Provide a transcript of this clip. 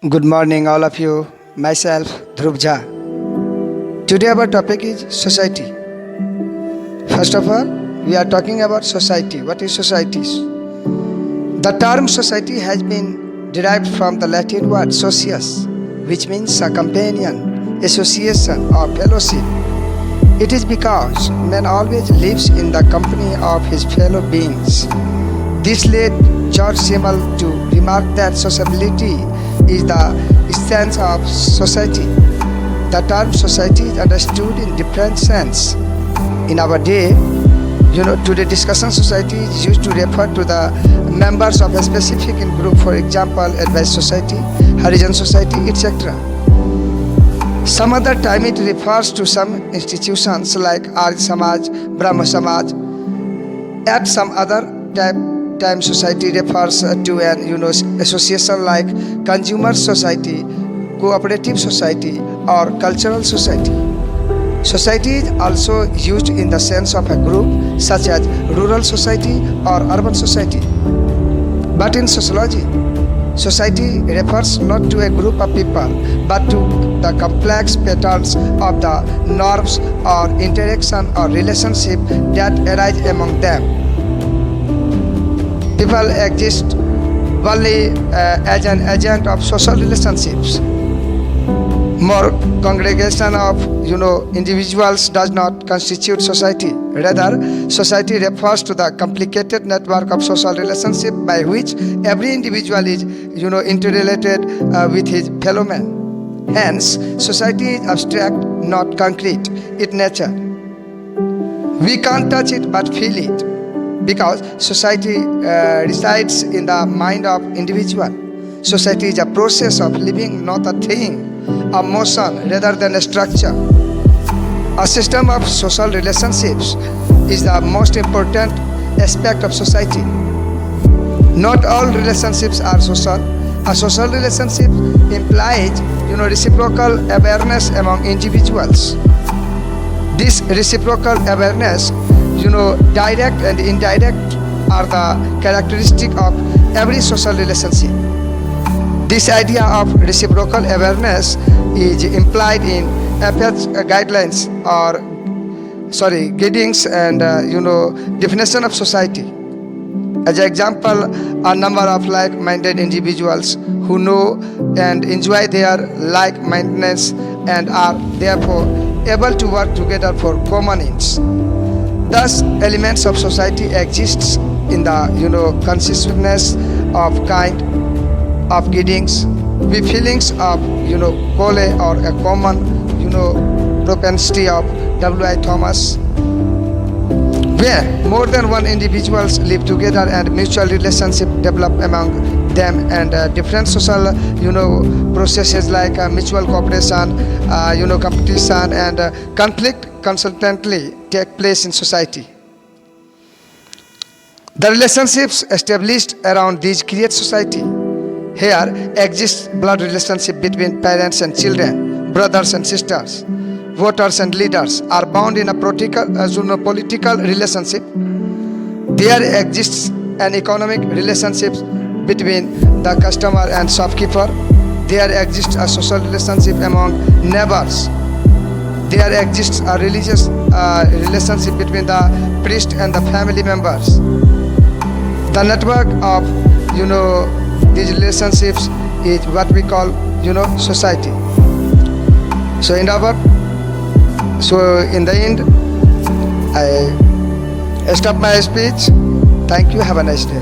Good morning, all of you. Myself, Dhruv Jha. Today, our topic is society. First of all, we are talking about society. What is societies? The term society has been derived from the Latin word socius, which means a companion, association, or fellowship. It is because man always lives in the company of his fellow beings. This led George Simmel to remark that sociability is the essence of society. The term society is understood in different sense. In our day, today discussion society is used to refer to the members of a specific group, for example, advice society, Harijan society, etc. Some other time it refers to some institutions like Arya Samaj, Brahma Samaj. At some other time society refers to an association like consumer society, cooperative society, or cultural society. Society is also used in the sense of a group such as rural society or urban society. But in sociology, society refers not to a group of people but to the complex patterns of the norms or interaction or relationship that arise among them. People exist only as an agent of social relationships. More congregation of individuals does not constitute society. Rather, society refers to the complicated network of social relationship by which every individual is interrelated with his fellow man. Hence, society is abstract, not concrete. Its nature. We can't touch it but feel it, because society resides in the mind of individual. Society is a process of living, not a thing, a motion rather than a structure. A system of social relationships is the most important aspect of society. Not all relationships are social. A social relationship implies reciprocal awareness among individuals. This reciprocal awareness, direct and indirect, are the characteristic of every social relationship. This idea of reciprocal awareness is implied in FH guidelines or guidings and definition of society. As an example, a number of like-minded individuals who know and enjoy their like-mindedness and are therefore able to work together for common ends. Thus, elements of society exists in the consciousness of kind, of giddings, with feelings of cole or a common propensity of W.I. Thomas, where more than one individuals live together and mutual relationship develop among them, and different social processes like mutual cooperation, competition and conflict constantly take place in society. The relationships established around these create society. Here exists blood relationship between parents and children, brothers and sisters, voters and leaders are bound in a political relationship. There exists an economic relationship between the customer and shopkeeper. There exists a social relationship among neighbors. There exists a religious relationship between the priest and the family members. The network of these relationships is what we call society. So in the end, I stop my speech. Thank you. Have a nice day.